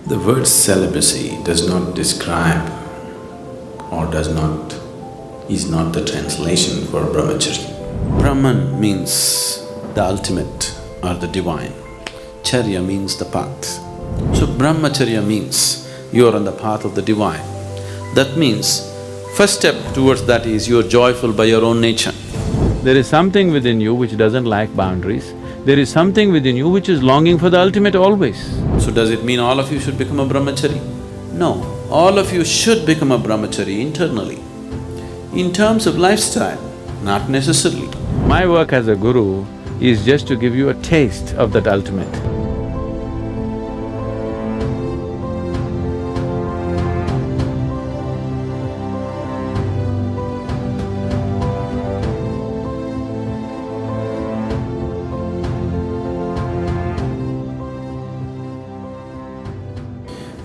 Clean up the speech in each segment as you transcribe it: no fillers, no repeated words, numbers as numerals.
The word celibacy does not describe or is not the translation for Brahmacharya. Brahman means the ultimate or the divine. Charya means the path. So Brahmacharya means you are on the path of the divine. That means first step towards that is you are joyful by your own nature. There is something within you which doesn't like boundaries. There is something within you which is longing for the ultimate always. So does it mean all of you should become a brahmachari? No, all of you should become a brahmachari internally. In terms of lifestyle, not necessarily. My work as a guru is just to give you a taste of that ultimate.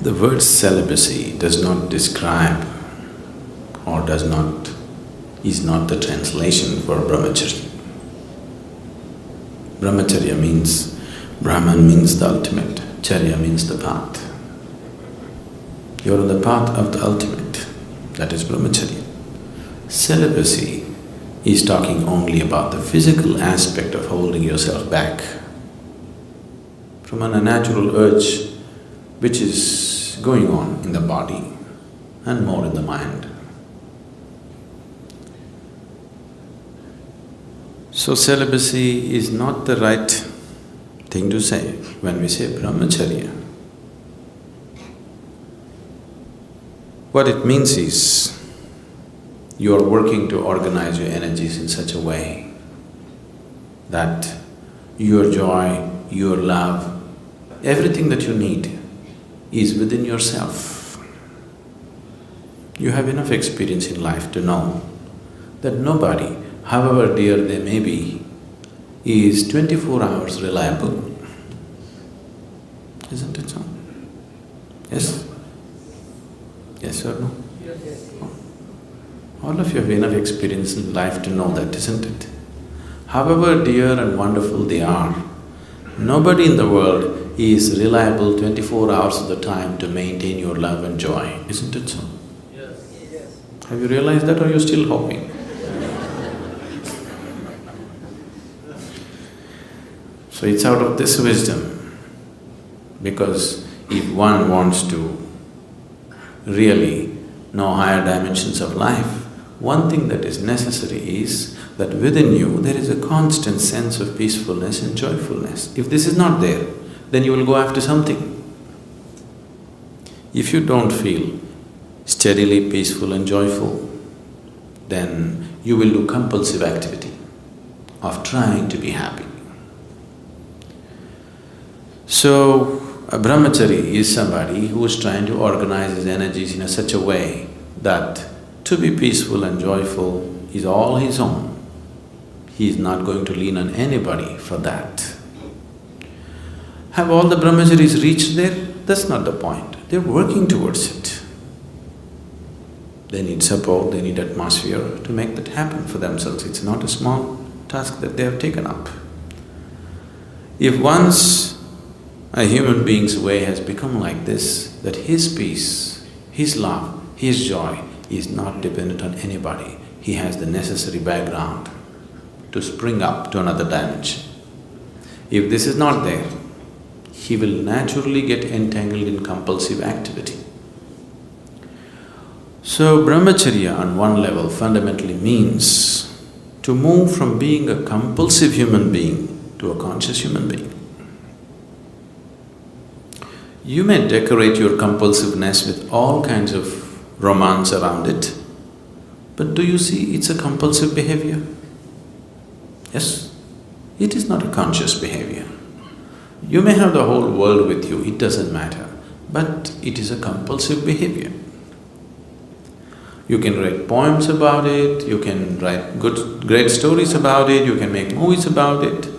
The word celibacy does not describe or is not the translation for Brahmacharya. Brahmacharya means, Brahman means the ultimate, Charya means the path. You're on the path of the ultimate, that is Brahmacharya. Celibacy is talking only about the physical aspect of holding yourself back from an unnatural urge which is going on in the body and more in the mind. So celibacy is not the right thing to say when we say Brahmacharya. What it means is, you are working to organize your energies in such a way that your joy, your love, everything that you need is within yourself. You have enough experience in life to know that nobody, however dear they may be, is 24 hours reliable. Isn't it so? Yes? Yes or no? Yes. All of you have enough experience in life to know that, isn't it? However dear and wonderful they are, nobody in the world is reliable 24 hours of the time to maintain your love and joy, isn't it so? Yes. Have you realized that or are you still hoping? So it's out of this wisdom, because if one wants to really know higher dimensions of life, one thing that is necessary is that within you there is a constant sense of peacefulness and joyfulness. If this is not there, then you will go after something. If you don't feel steadily peaceful and joyful, then you will do compulsive activity of trying to be happy. So, a brahmachari is somebody who is trying to organize his energies in such a way that to be peaceful and joyful is all his own. He is not going to lean on anybody for that. Have all the brahmacharis reached there? That's not the point. They're working towards it. They need support, they need atmosphere to make that happen for themselves. It's not a small task that they have taken up. If once a human being's way has become like this, that his peace, his love, his joy is not dependent on anybody, he has the necessary background to spring up to another dimension. If this is not there, he will naturally get entangled in compulsive activity. So Brahmacharya on one level fundamentally means to move from being a compulsive human being to a conscious human being. You may decorate your compulsiveness with all kinds of romance around it, but do you see it's a compulsive behavior? Yes? It is not a conscious behavior. You may have the whole world with you, it doesn't matter, but it is a compulsive behavior. You can write poems about it, you can write great stories about it, you can make movies about it,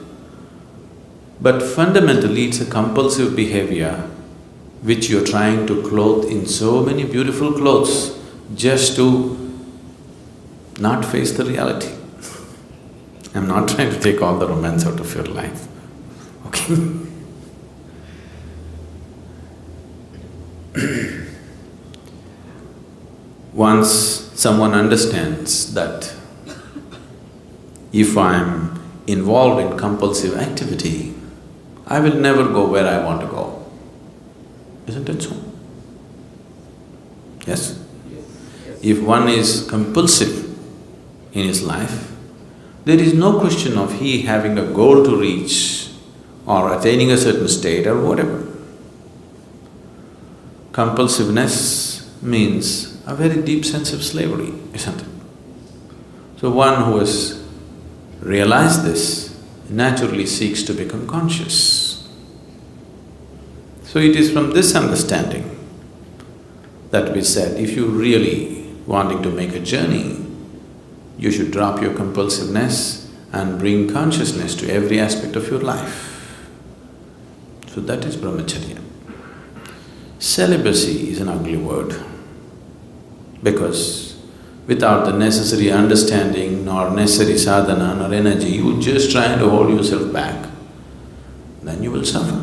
but fundamentally it's a compulsive behavior which you're trying to clothe in so many beautiful clothes just to not face the reality. I'm not trying to take all the romance out of your life, okay? Once someone understands that if I'm involved in compulsive activity, I will never go where I want to go. Isn't it so? Yes? If one is compulsive in his life, there is no question of he having a goal to reach or attaining a certain state or whatever. Compulsiveness means a very deep sense of slavery, isn't it? So one who has realized this naturally seeks to become conscious. So it is from this understanding that we said, if you really wanting to make a journey, you should drop your compulsiveness and bring consciousness to every aspect of your life. So that is Brahmacharya. Celibacy is an ugly word, because without the necessary understanding nor necessary sadhana nor energy, you just trying to hold yourself back, then you will suffer.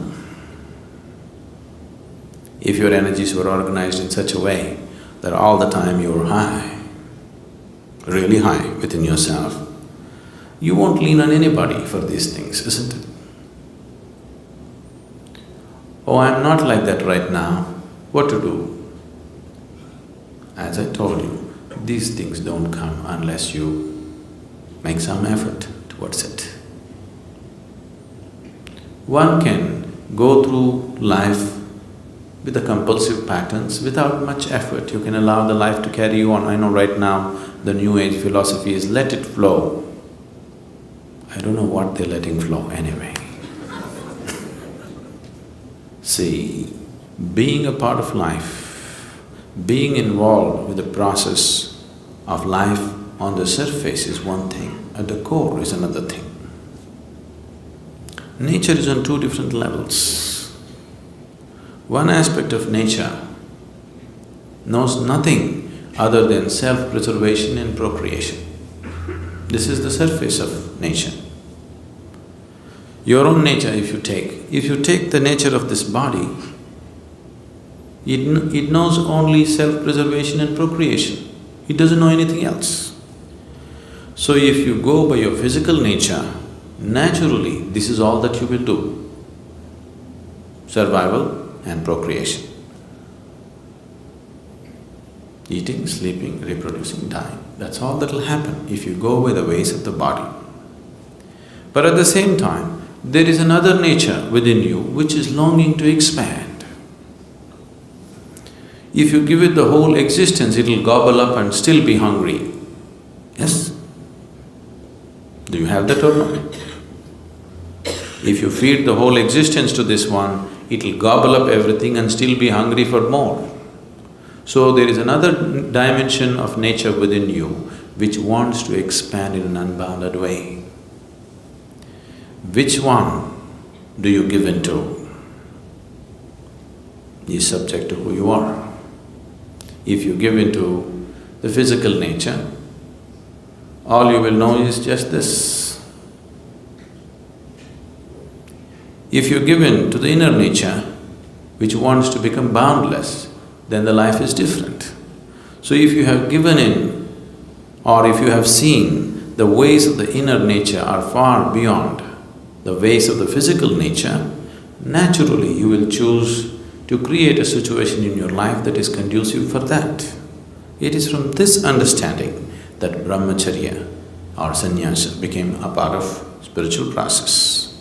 If your energies were organized in such a way that all the time you're high, really high within yourself, you won't lean on anybody for these things, isn't it? Oh, I'm not like that right now, what to do? As I told you, these things don't come unless you make some effort towards it. One can go through life with the compulsive patterns without much effort. You can allow the life to carry you on. I know right now the new age philosophy is let it flow. I don't know what they're letting flow anyway. See, being a part of life, being involved with the process of life on the surface is one thing, at the core is another thing. Nature is on two different levels. One aspect of nature knows nothing other than self-preservation and procreation. This is the surface of nature. Your own nature if you take the nature of this body, it knows only self-preservation and procreation. It doesn't know anything else. So if you go by your physical nature, naturally this is all that you will do. Survival and procreation. Eating, sleeping, reproducing, dying. That's all that will happen if you go by the ways of the body. But at the same time, there is another nature within you which is longing to expand. If you give it the whole existence, it'll gobble up and still be hungry. Yes? Do you have that or not? If you feed the whole existence to this one, it'll gobble up everything and still be hungry for more. So there is another dimension of nature within you which wants to expand in an unbounded way. Which one do you give into is subject to who you are. If you give into the physical nature, all you will know is just this. If you give in to the inner nature, which wants to become boundless, then the life is different. So if you have given in, or if you have seen the ways of the inner nature are far beyond the ways of the physical nature, naturally you will choose to create a situation in your life that is conducive for that. It is from this understanding that Brahmacharya or sannyasa became a part of spiritual process.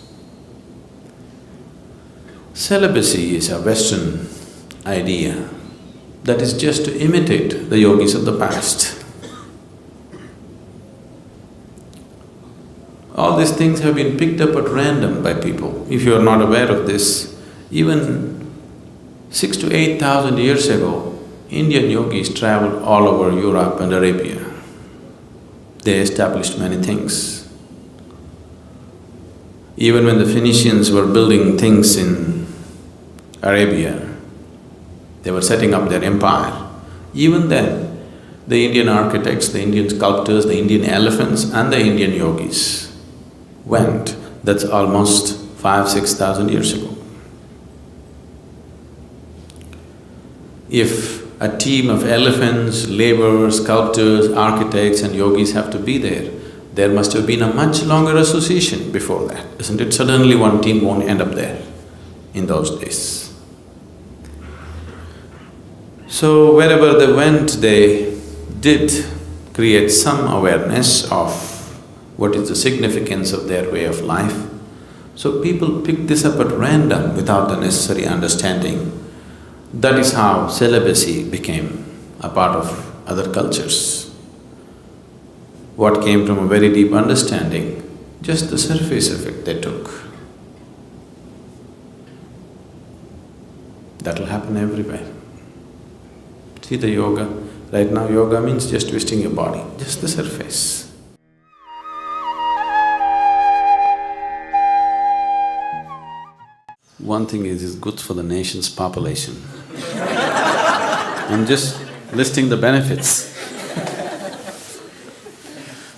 Celibacy is a Western idea that is just to imitate the yogis of the past. All these things have been picked up at random by people. If you are not aware of this, even 6,000 to 8,000 years ago, Indian yogis travelled all over Europe and Arabia. They established many things. Even when the Phoenicians were building things in Arabia, they were setting up their empire. Even then, the Indian architects, the Indian sculptors, the Indian elephants and the Indian yogis went. That's almost 5,000 to 6,000 years ago. If a team of elephants, laborers, sculptors, architects and yogis have to be there. There must have been a much longer association before that, isn't it? Suddenly one team won't end up there in those days. So wherever they went, they did create some awareness of what is the significance of their way of life. So people picked this up at random without the necessary understanding. That is how celibacy became a part of other cultures. What came from a very deep understanding, just the surface of it they took. That'll happen everywhere. See the yoga, right now yoga means just twisting your body, just the surface. One thing is, it's good for the nation's population. I'm just listing the benefits.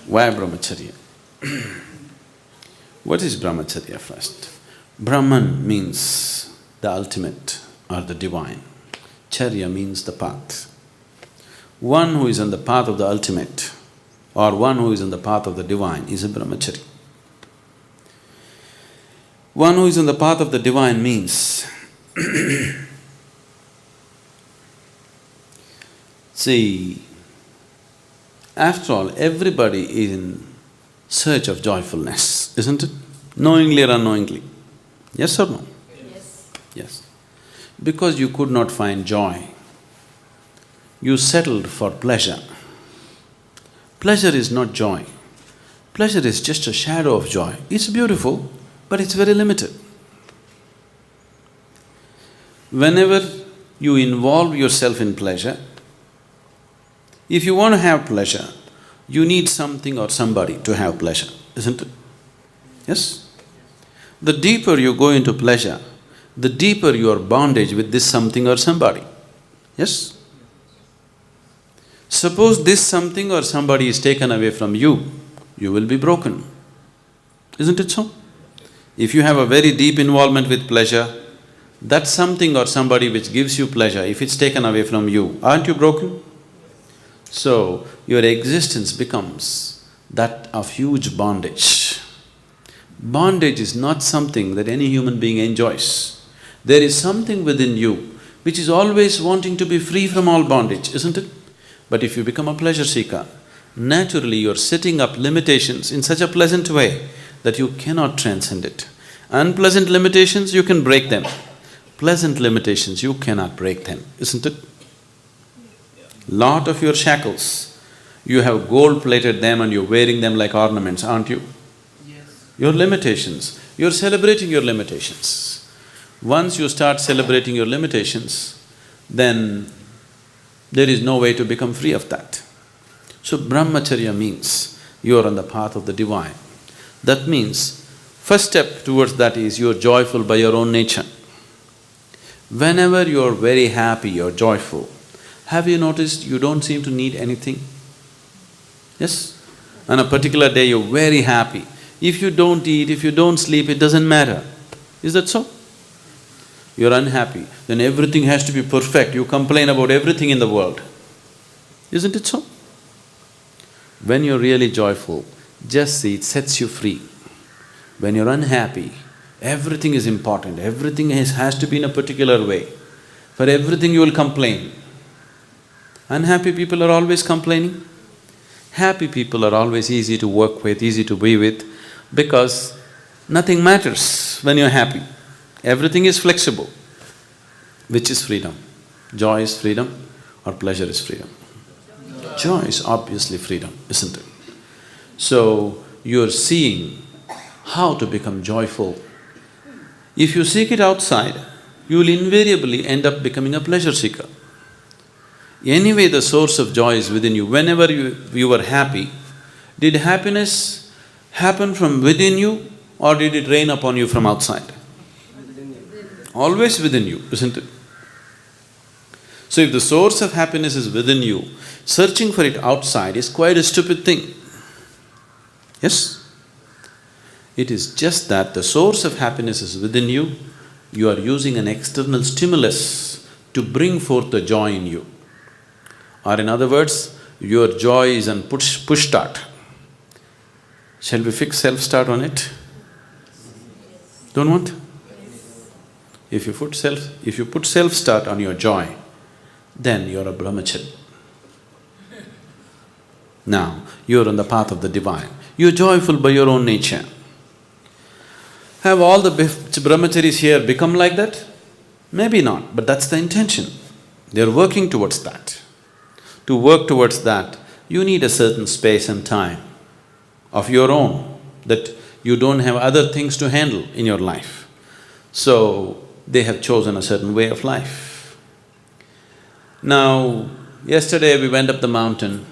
Why Brahmacharya? What is Brahmacharya first? Brahman means the ultimate or the divine. Charya means the path. One who is on the path of the ultimate or one who is on the path of the divine is a Brahmachari. One who is on the path of the divine means see, after all, everybody is in search of joyfulness, isn't it? Knowingly or unknowingly. Yes or no? Yes. Yes. Because you could not find joy, you settled for pleasure. Pleasure is not joy. Pleasure is just a shadow of joy. It's beautiful, but it's very limited. Whenever you involve yourself in pleasure, if you want to have pleasure, you need something or somebody to have pleasure, isn't it? Yes? The deeper you go into pleasure, the deeper your bondage with this something or somebody. Yes? Suppose this something or somebody is taken away from you, you will be broken. Isn't it so? If you have a very deep involvement with pleasure, that something or somebody which gives you pleasure, if it's taken away from you, aren't you broken? So, your existence becomes that of huge bondage. Bondage is not something that any human being enjoys. There is something within you which is always wanting to be free from all bondage, isn't it? But if you become a pleasure seeker, naturally you're setting up limitations in such a pleasant way that you cannot transcend it. Unpleasant limitations, you can break them. Pleasant limitations, you cannot break them, isn't it? Lot of your shackles, you have gold-plated them and you're wearing them like ornaments, aren't you? Yes. Your limitations, you're celebrating your limitations. Once you start celebrating your limitations, then there is no way to become free of that. So Brahmacharya means you're on the path of the divine. That means, first step towards that is you're joyful by your own nature. Whenever you're very happy, you're joyful, have you noticed you don't seem to need anything? Yes? On a particular day you're very happy. If you don't eat, if you don't sleep, it doesn't matter. Is that so? You're unhappy, then everything has to be perfect, you complain about everything in the world. Isn't it so? When you're really joyful, just see, it sets you free. When you're unhappy, everything is important, everything has to be in a particular way. For everything you will complain. Unhappy people are always complaining. Happy people are always easy to work with, easy to be with, because nothing matters when you're happy. Everything is flexible. Which is freedom? Joy is freedom or pleasure is freedom? Joy is obviously freedom, isn't it? So, you're seeing how to become joyful. If you seek it outside, you will invariably end up becoming a pleasure seeker. Anyway, the source of joy is within you. Whenever you were happy, did happiness happen from within you or did it rain upon you from outside? Always within you, isn't it? So if the source of happiness is within you, searching for it outside is quite a stupid thing. Yes? It is just that the source of happiness is within you, you are using an external stimulus to bring forth the joy in you. Or in other words, your joy is on push start. Shall we fix self-start on it? Don't want? If you put self-start on your joy, then you're a brahmachari. Now, you're on the path of the divine. You're joyful by your own nature. Have all the brahmacharis here become like that? Maybe not, but that's the intention. They're working towards that. To work towards that, you need a certain space and time of your own, that you don't have other things to handle in your life. So, they have chosen a certain way of life. Now, yesterday we went up the mountain.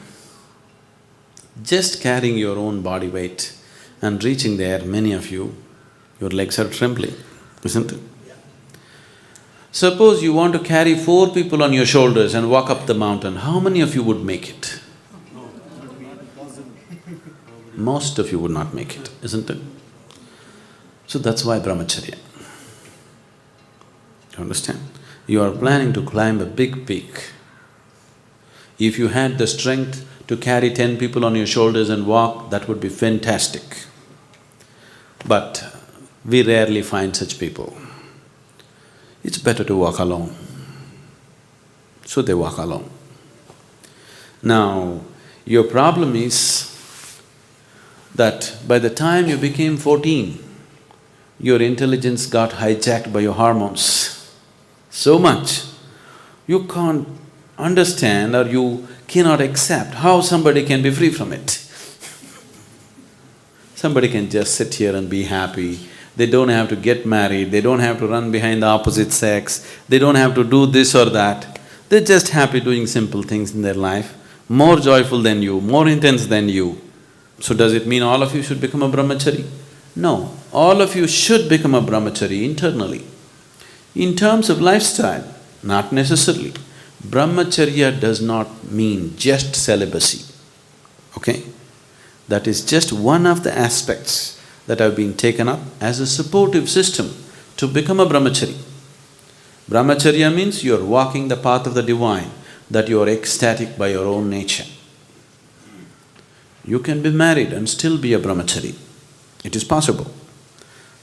Just carrying your own body weight and reaching there, many of you, your legs are trembling, isn't it? Suppose you want to carry 4 people on your shoulders and walk up the mountain, how many of you would make it? Most of you would not make it, isn't it? So that's why Brahmacharya. You understand? You are planning to climb a big peak. If you had the strength to carry 10 people on your shoulders and walk, that would be fantastic. But we rarely find such people. It's better to walk alone. So they walk alone. Now, your problem is that by the time you became 14, your intelligence got hijacked by your hormones so much, you can't understand or you cannot accept how somebody can be free from it. Somebody can just sit here and be happy, they don't have to get married, they don't have to run behind the opposite sex, they don't have to do this or that. They're just happy doing simple things in their life, more joyful than you, more intense than you. So does it mean all of you should become a brahmachari? No, all of you should become a brahmachari internally. In terms of lifestyle, not necessarily. Brahmacharya does not mean just celibacy, okay? That is just one of the aspects that have been taken up as a supportive system to become a brahmachari. Brahmacharya means you are walking the path of the divine, that you are ecstatic by your own nature. You can be married and still be a brahmachari. It is possible.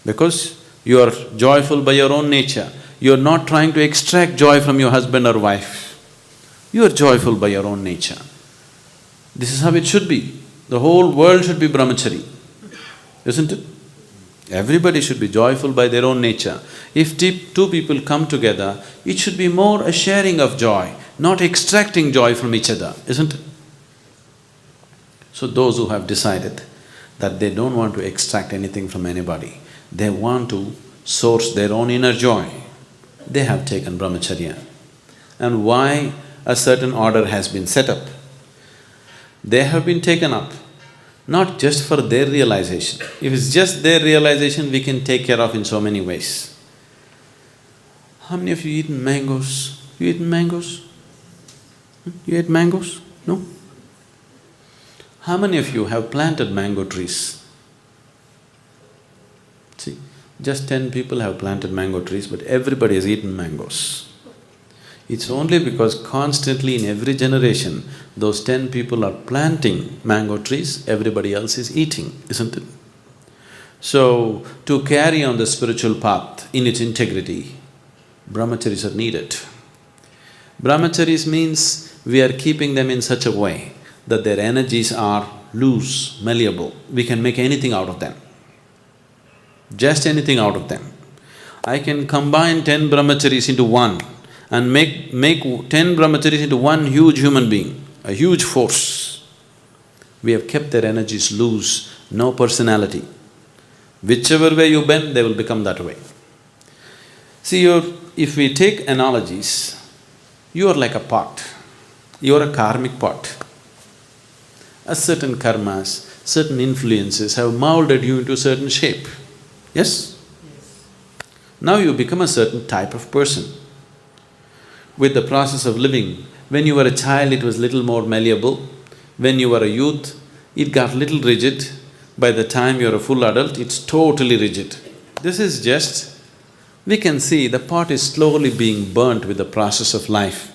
Because you are joyful by your own nature, you are not trying to extract joy from your husband or wife. You are joyful by your own nature. This is how it should be. The whole world should be brahmachari, isn't it? Everybody should be joyful by their own nature. If 2 people come together, it should be more a sharing of joy, not extracting joy from each other, isn't it? So those who have decided that they don't want to extract anything from anybody, they want to source their own inner joy, they have taken Brahmacharya. And why a certain order has been set up? They have been taken up not just for their realization. If it's just their realization, we can take care of in so many ways. How many of you eaten mangoes? You eaten mangoes? You ate mangoes? No? How many of you have planted mango trees? See, just 10 people have planted mango trees, but everybody has eaten mangoes. It's only because constantly in every generation, those 10 people are planting mango trees, everybody else is eating, isn't it? So, to carry on the spiritual path in its integrity, brahmacharis are needed. Brahmacharis means we are keeping them in such a way that their energies are loose, malleable, we can make anything out of them. Just anything out of them. I can combine 10 brahmacharis into one and make 10 brahmacharis into one huge human being, a huge force. We have kept their energies loose, no personality. Whichever way you bend, they will become that way. See, if we take analogies, you are like a pot, you are a karmic pot. A certain karmas, certain influences have molded you into a certain shape, yes? Now you become a certain type of person. With the process of living, when you were a child it was little more malleable, when you were a youth it got little rigid, by the time you're a full adult it's totally rigid. This is just… we can see the pot is slowly being burnt with the process of life.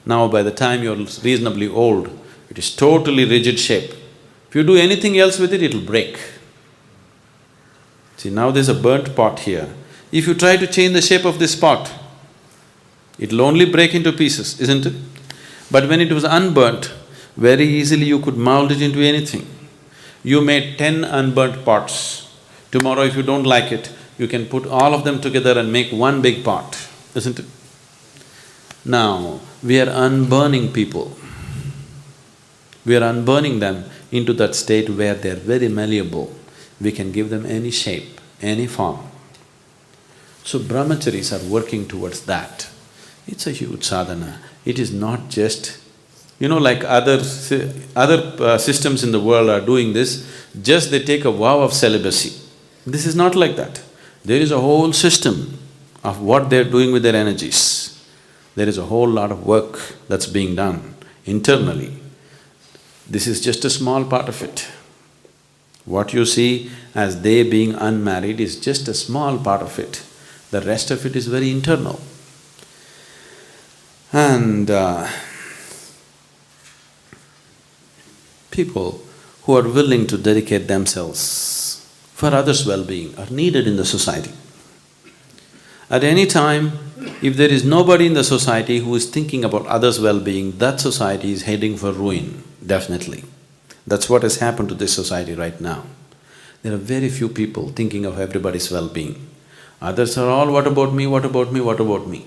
Now by the time you're reasonably old, it is totally rigid shape. If you do anything else with it, it'll break. See, now there's a burnt pot here. If you try to change the shape of this pot, it'll only break into pieces, isn't it? But when it was unburnt, very easily you could mold it into anything. You made 10 unburnt pots. Tomorrow if you don't like it, you can put all of them together and make one big pot, isn't it? Now, we are unburning people. We are unburning them into that state where they're very malleable. We can give them any shape, any form. So brahmacharis are working towards that. It's a huge sadhana. It is not just… like other systems in the world are doing this, just they take a vow of celibacy. This is not like that. There is a whole system of what they're doing with their energies. There is a whole lot of work that's being done internally. This is just a small part of it. What you see as they being unmarried is just a small part of it. The rest of it is very internal. And people who are willing to dedicate themselves for others' well-being are needed in the society. At any time, if there is nobody in the society who is thinking about others' well-being, that society is heading for ruin, definitely. That's what has happened to this society right now. There are very few people thinking of everybody's well-being. Others are all, what about me, what about me, what about me?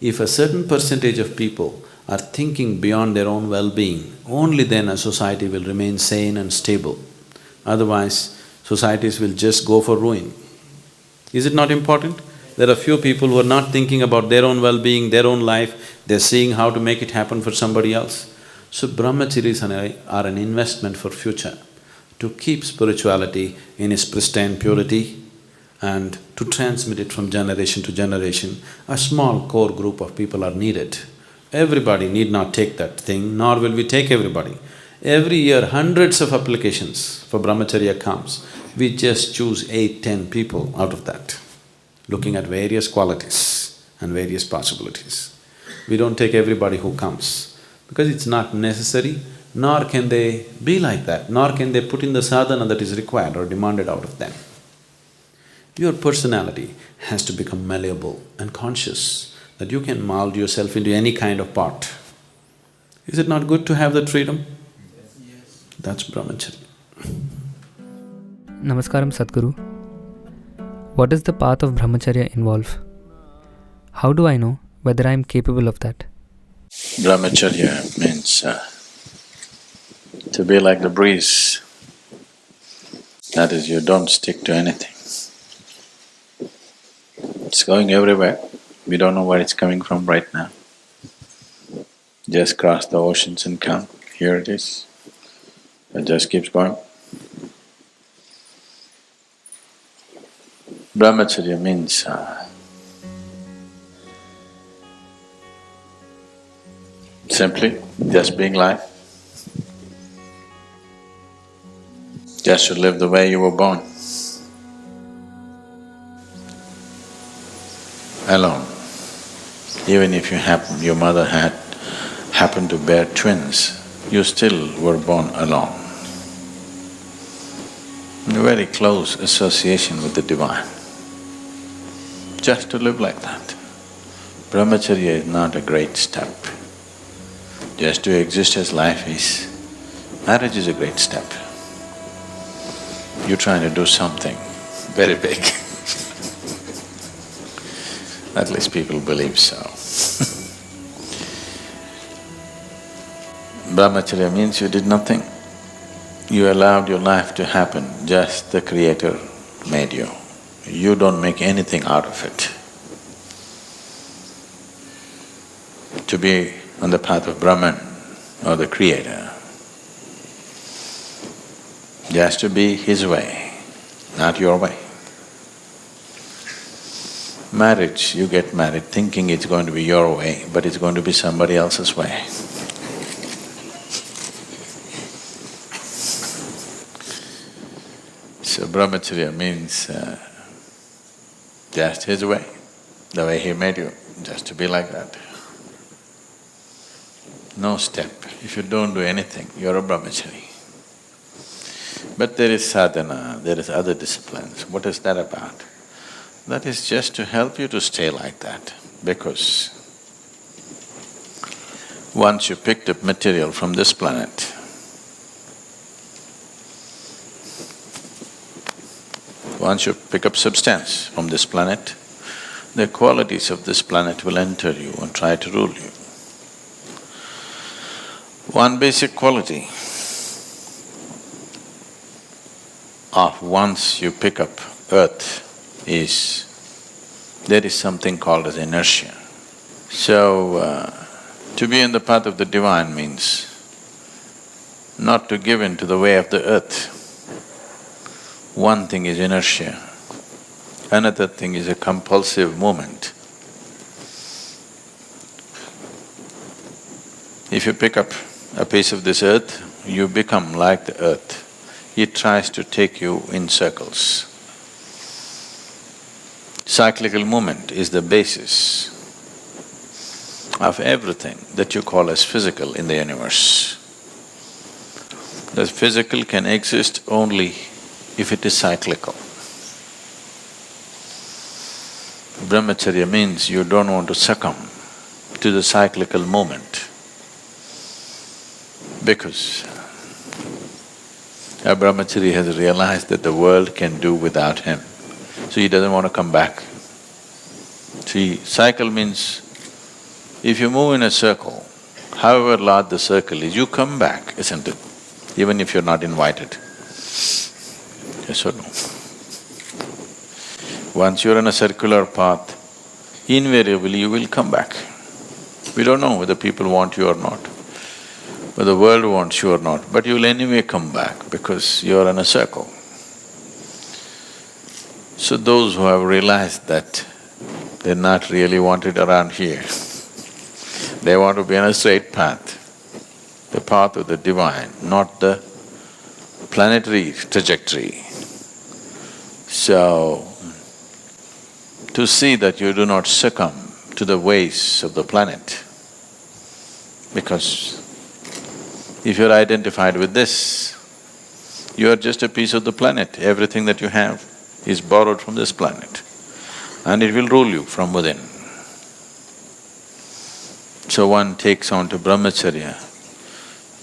If a certain percentage of people are thinking beyond their own well-being, only then a society will remain sane and stable. Otherwise, societies will just go for ruin. Is it not important? There are few people who are not thinking about their own well-being, their own life, they're seeing how to make it happen for somebody else. So brahmacharis are an investment for future, to keep spirituality in its pristine purity and to transmit it from generation to generation. A small core group of people are needed. Everybody need not take that thing, nor will we take everybody. Every year, hundreds of applications for Brahmacharya comes. We just choose 8–10 people out of that, looking at various qualities and various possibilities. We don't take everybody who comes, because it's not necessary, nor can they be like that, nor can they put in the sadhana that is required or demanded out of them. Your personality has to become malleable and conscious that you can mold yourself into any kind of pot. Is it not good to have that freedom? That's Brahmacharya. Namaskaram Sadhguru. What does the path of Brahmacharya involve? How do I know whether I am capable of that? Brahmacharya means to be like the breeze. That is, you don't stick to anything. It's going everywhere. We don't know where it's coming from right now. Just cross the oceans and come. Here it is. It just keeps going. Brahmacharya means simply just being life. Just to live the way you were born. Alone. Even if your mother happened to bear twins, you still were born alone. In a very close association with the Divine. Just to live like that. Brahmacharya is not a great step. Just to exist as life is. Marriage is a great step. You're trying to do something very big. At least people believe so. Brahmacharya means you did nothing. You allowed your life to happen, just the Creator made you. You don't make anything out of it. To be on the path of Brahman or the Creator, just to be His way, not your way. Marriage, you get married thinking it's going to be your way, but it's going to be somebody else's way. So Brahmacharya means just His way, the way He made you, just to be like that. no step. If you don't do anything, you're a brahmachari. But there is sadhana, there is other disciplines. What is that about? That is just to help you to stay like that, because once you picked up material from this planet, once you pick up substance from this planet, the qualities of this planet will enter you and try to rule you. One basic quality of once you pick up earth is, there is something called as inertia. So, to be in the path of the divine means not to give in to the way of the earth. One thing is inertia, another thing is a compulsive movement. If you pick up a piece of this earth, you become like the earth. It tries to take you in circles. Cyclical movement is the basis of everything that you call as physical in the universe. The physical can exist only if it is cyclical. Brahmacharya means you don't want to succumb to the cyclical movement, because a brahmachari has realized that the world can do without him, so he doesn't want to come back. See, cycle means if you move in a circle, however large the circle is, you come back, isn't it? Even if you're not invited. Yes or no? Once you're on a circular path, invariably you will come back. We don't know whether people want you or not, whether the world wants you or not, but you'll anyway come back because you're in a circle. So those who have realized that they're not really wanted around here, they want to be on a straight path, the path of the divine, not the planetary trajectory. So, to see that you do not succumb to the ways of the planet, because if you're identified with this, you are just a piece of the planet. Everything that you have is borrowed from this planet, and it will rule you from within. So one takes on to Brahmacharya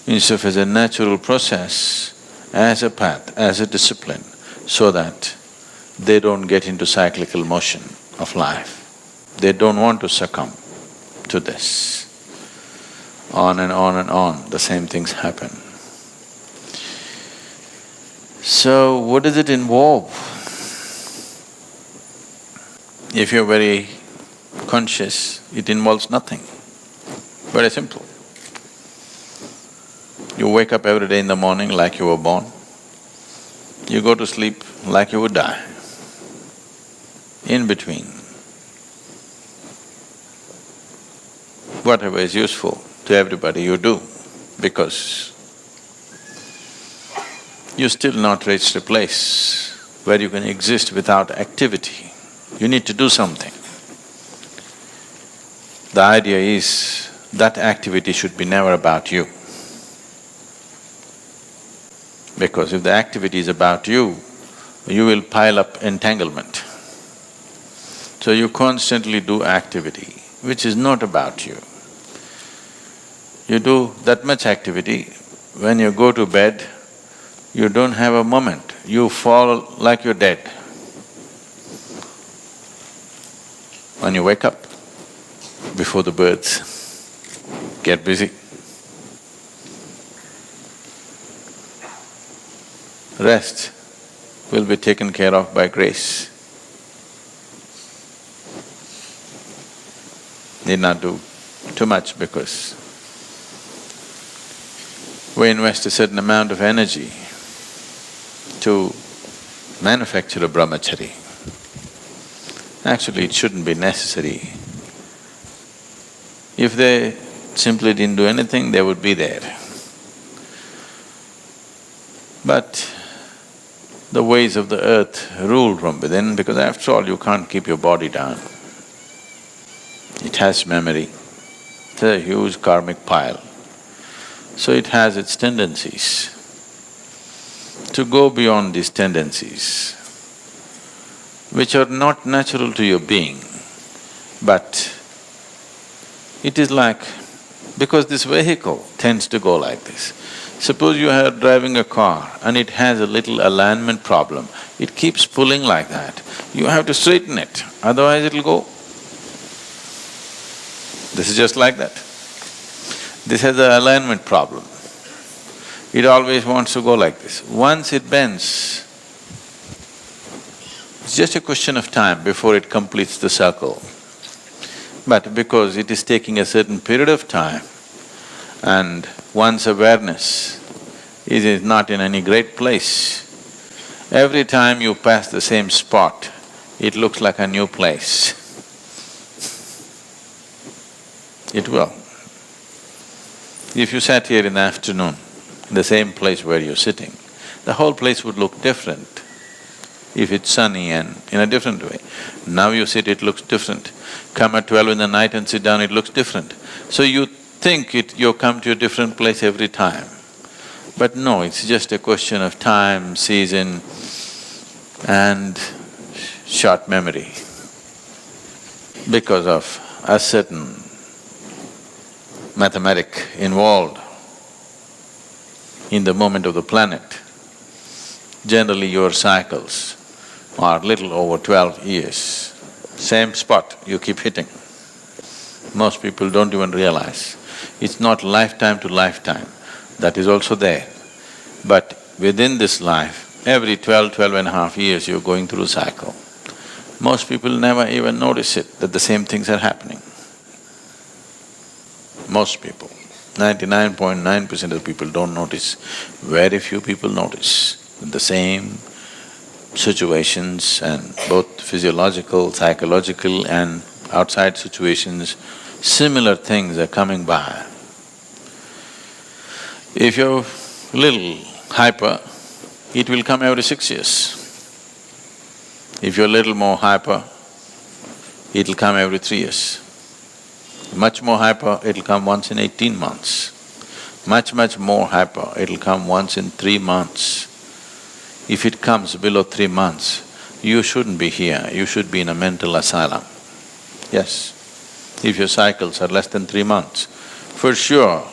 instead of as a natural process, as a path, as a discipline, so that they don't get into cyclical motion of life. They don't want to succumb to this. On and on and on, the same things happen. So, what does it involve? If you're very conscious, it involves nothing. Very simple. You wake up every day in the morning like you were born. You go to sleep like you would die. In between, whatever is useful to everybody you do, because you still not reached a place where you can exist without activity. You need to do something. The idea is that activity should be never about you. Because if the activity is about you, you will pile up entanglement. So you constantly do activity which is not about you. You do that much activity, when you go to bed, you don't have a moment, you fall like you're dead. When you wake up, before the birds get busy, rest will be taken care of by grace. Need not do too much because we invest a certain amount of energy to manufacture a brahmachari. Actually, it shouldn't be necessary. If they simply didn't do anything, they would be there. But the ways of the earth rule from within, because after all, you can't keep your body down. It has memory. It's a huge karmic pile So it has its tendencies. To go beyond these tendencies, which are not natural to your being, but it is like… because this vehicle tends to go like this. Suppose you are driving a car and it has a little alignment problem, it keeps pulling like that. You have to straighten it, otherwise it'll go. This is just like that. This has an alignment problem. It always wants to go like this. Once it bends, it's just a question of time before it completes the circle. But because it is taking a certain period of time and one's awareness is not in any great place, every time you pass the same spot, it looks like a new place. It will. If you sat here in the afternoon, the same place where you're sitting, the whole place would look different if it's sunny and in a different way. Now you sit, it looks different. Come at 12 in the night and sit down, it looks different. So you think you come to a different place every time. But no, it's just a question of time, season and short memory. Because of a certain mathematic involved in the movement of the planet, generally your cycles are little over 12 years. Same spot you keep hitting. Most people don't even realize. It's not lifetime to lifetime, that is also there. But within this life, every 12.5 years you're going through a cycle. Most people never even notice it, that the same things are happening. Most people. 99.9% of the people don't notice. Very few people notice the same situations and both physiological, psychological and outside situations, similar things are coming by. If you're little hyper, it will come every 6 years. If you're little more hyper, it'll come every 3 years. Much more hyper, it'll come once in 18 months. Much more hyper, it'll come once in 3 months. If it comes below 3 months, you shouldn't be here, you should be in a mental asylum. Yes, if your cycles are less than 3 months, for sure,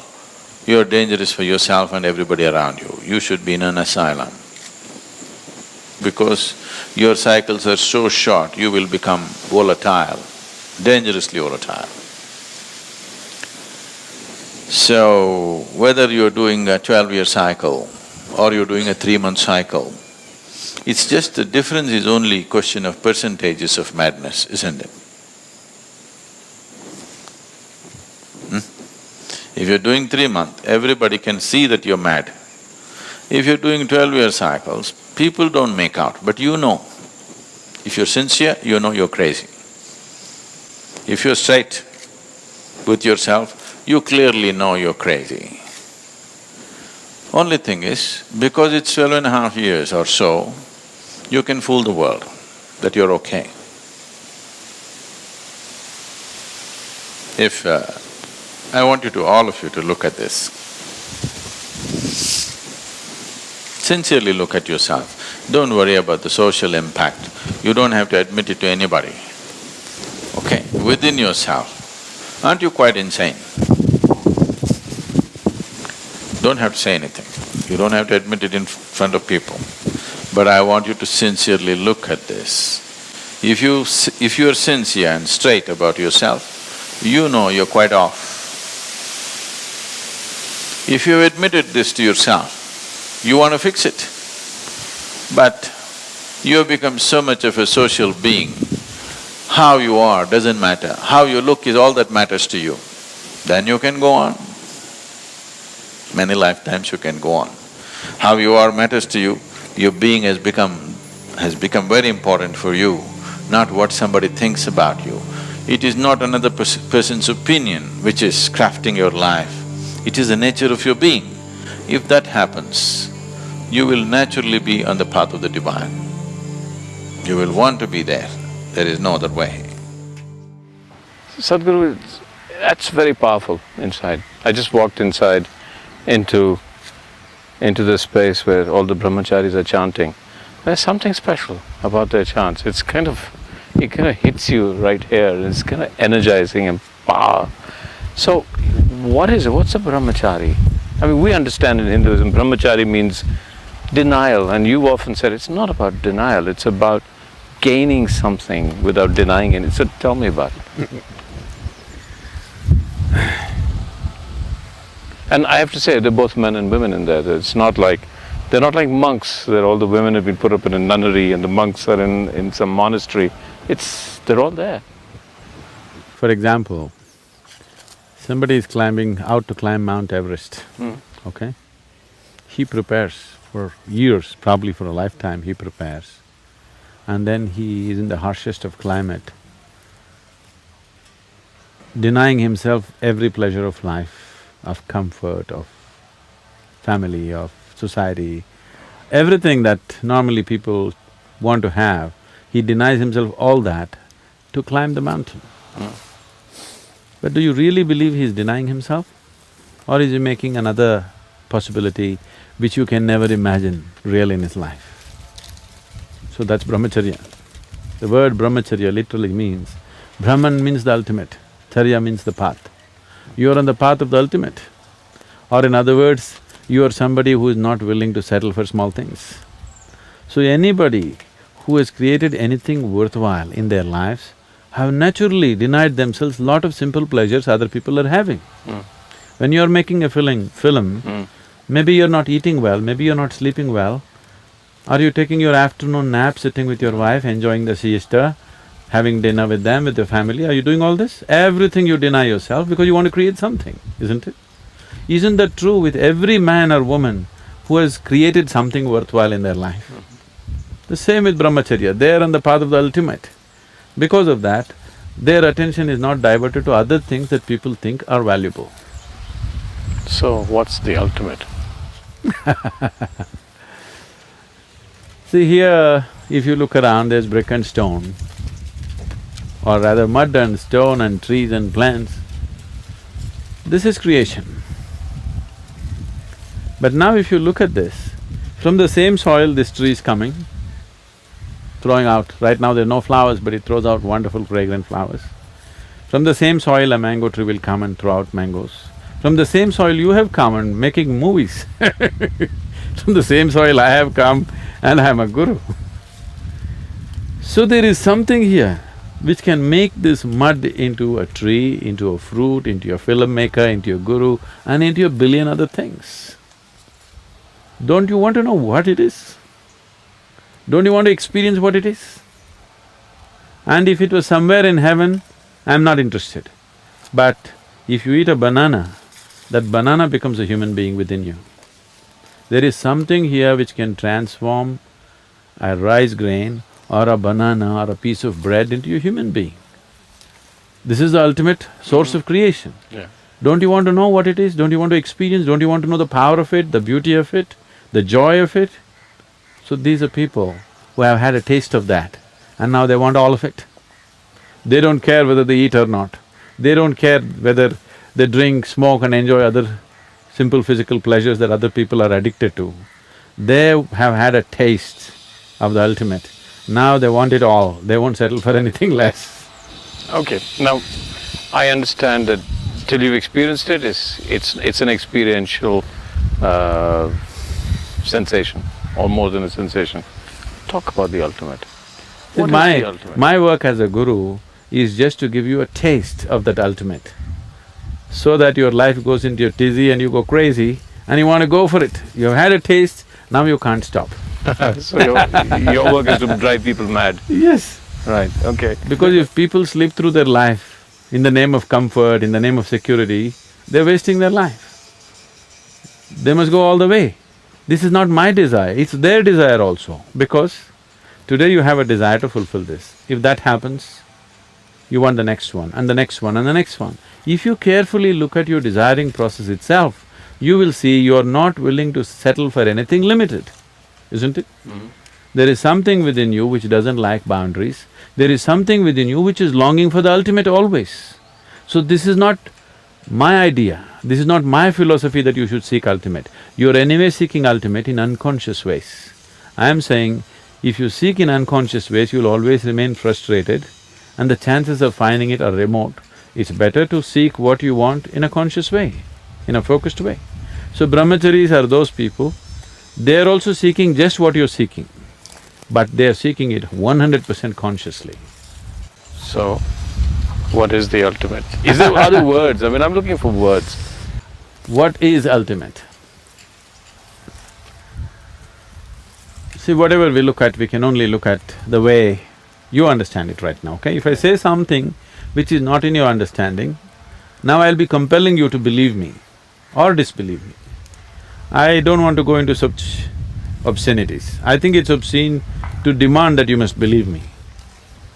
you're dangerous for yourself and everybody around you. You should be in an asylum. Because your cycles are so short, you will become volatile, dangerously volatile. So, whether you're doing a 12-year cycle or you're doing a 3-month cycle, it's just the difference is only a question of percentages of madness, isn't it? If you're doing 3 months, everybody can see that you're mad. If you're doing 12-year cycles, people don't make out, but you know. If you're sincere, you know you're crazy. If you're straight with yourself, you clearly know you're crazy. Only thing is, because it's 12.5 years or so, you can fool the world that you're okay. If… I want you to, all of you to look at this. Sincerely look at yourself. Don't worry about the social impact. You don't have to admit it to anybody. Okay, within yourself, aren't you quite insane? Don't have to say anything. You don't have to admit it in front of people. But I want you to sincerely look at this. If you're sincere and straight about yourself, you know you're quite off. If you've admitted this to yourself, you want to fix it. But you have become so much of a social being, how you are doesn't matter, how you look is all that matters to you. Then you can go on. Many lifetimes you can go on. How you are matters to you, your being has become very important for you, not what somebody thinks about you. It is not another person's opinion which is crafting your life. It is the nature of your being. If that happens, you will naturally be on the path of the divine. You will want to be there. There is no other way. Sadhguru, that's very powerful inside. I just walked inside into the space where all the brahmacharis are chanting, there's something special about their chants. It kind of hits you right here. It's kind of energizing and power. So, what's a brahmachari? I mean, we understand in Hinduism, brahmachari means denial, and you often said it's not about denial, it's about gaining something without denying it. So tell me about it. And I have to say, they're both men and women in there. It's not like, they're not like monks, that all the women have been put up in a nunnery and the monks are in some monastery. They're all there. For example, somebody is out to climb Mount Everest, okay? He prepares for years, probably for a lifetime he prepares, and then he is in the harshest of climate, denying himself every pleasure of life, of comfort, of family, of society, everything that normally people want to have, he denies himself all that to climb the mountain. But do you really believe he's denying himself? Or is he making another possibility which you can never imagine real in his life? So that's Brahmacharya. The word Brahmacharya literally means, Brahman means the ultimate, Charya means the path. You are on the path of the ultimate. Or in other words, you are somebody who is not willing to settle for small things. So anybody who has created anything worthwhile in their lives have naturally denied themselves lot of simple pleasures other people are having. When you're making a film, maybe you're not eating well, maybe you're not sleeping well. Are you taking your afternoon nap, sitting with your wife, enjoying the siesta, having dinner with them, with your family? Are you doing all this? Everything you deny yourself because you want to create something, isn't it? Isn't that true with every man or woman who has created something worthwhile in their life? The same with Brahmacharya, they are on the path of the ultimate. Because of that, their attention is not diverted to other things that people think are valuable. So what's the ultimate? See here, if you look around, there's brick and stone, or rather mud and stone and trees and plants. This is creation. But now if you look at this, from the same soil this tree is coming, throwing out… right now there are no flowers, but it throws out wonderful fragrant flowers. From the same soil a mango tree will come and throw out mangoes. From the same soil you have come and making movies From the same soil I have come and I am a guru. So there is something here which can make this mud into a tree, into a fruit, into a filmmaker, into a guru and into a billion other things. Don't you want to know what it is? Don't you want to experience what it is? And if it was somewhere in heaven, I'm not interested. But if you eat a banana, that banana becomes a human being within you. There is something here which can transform a rice grain or a banana or a piece of bread into a human being. This is the ultimate source of creation. Yeah. Don't you want to know what it is? Don't you want to experience? Don't you want to know the power of it, the beauty of it, the joy of it? So these are people who have had a taste of that and now they want all of it. They don't care whether they eat or not. They don't care whether they drink, smoke and enjoy other simple physical pleasures that other people are addicted to. They have had a taste of the ultimate. Now they want it all, they won't settle for anything less. Okay, now I understand that till you've experienced it, it's an experiential sensation, or more than a sensation. Talk about the ultimate. What is the ultimate? My work as a guru is just to give you a taste of that ultimate, so that your life goes into a tizzy and you go crazy and you want to go for it. You've had a taste, now you can't stop. So your work is to drive people mad. Yes. Right, okay. Because if people slip through their life in the name of comfort, in the name of security, they're wasting their life. They must go all the way. This is not my desire, it's their desire also, because today you have a desire to fulfill this. If that happens, you want the next one and the next one and the next one. If you carefully look at your desiring process itself, you will see you are not willing to settle for anything limited, isn't it? There is something within you which doesn't like boundaries, there is something within you which is longing for the ultimate always. So this is not My idea, this is not my philosophy that you should seek ultimate. You're anyway seeking ultimate in unconscious ways. I am saying, if you seek in unconscious ways, you'll always remain frustrated and the chances of finding it are remote. It's better to seek what you want in a conscious way, in a focused way. So brahmacharis are those people, they're also seeking just what you're seeking, but they're seeking it 100% consciously. So, what is the ultimate? Is there other words? I mean, I'm looking for words. What is ultimate? See, whatever we look at, we can only look at the way you understand it right now, okay? If I say something which is not in your understanding, now I'll be compelling you to believe me or disbelieve me. I don't want to go into such obscenities. I think it's obscene to demand that you must believe me.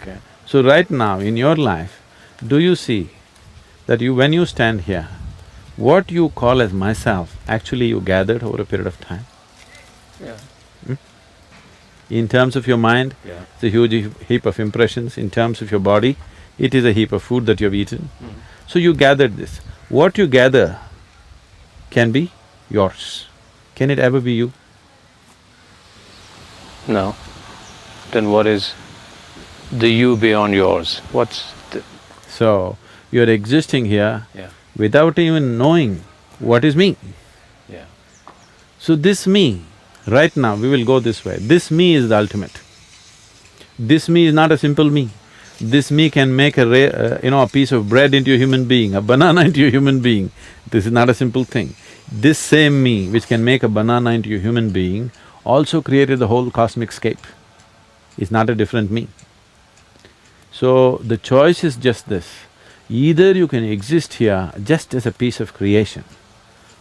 Okay. So right now in your life, do you see that when you stand here, what you call as myself, actually you gathered over a period of time? Yeah. In terms of your mind, Yeah. it's a huge heap of impressions. In terms of your body, it is a heap of food that you have eaten. So you gathered this. What you gather can be yours. Can it ever be you? No. Then what is the you beyond yours? What's the… So, you're existing here Yeah. without even knowing what is me. Yeah. So this me, right now we will go this way, this me is the ultimate. This me is not a simple me. This me can make a piece of bread into a human being, a banana into a human being. This is not a simple thing. This same me which can make a banana into a human being also created the whole cosmic scape. It's not a different me. So the choice is just this, either you can exist here just as a piece of creation,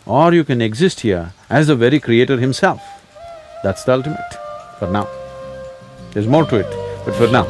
or you can exist here as the very creator himself. That's the ultimate, for now. There's more to it, but for now.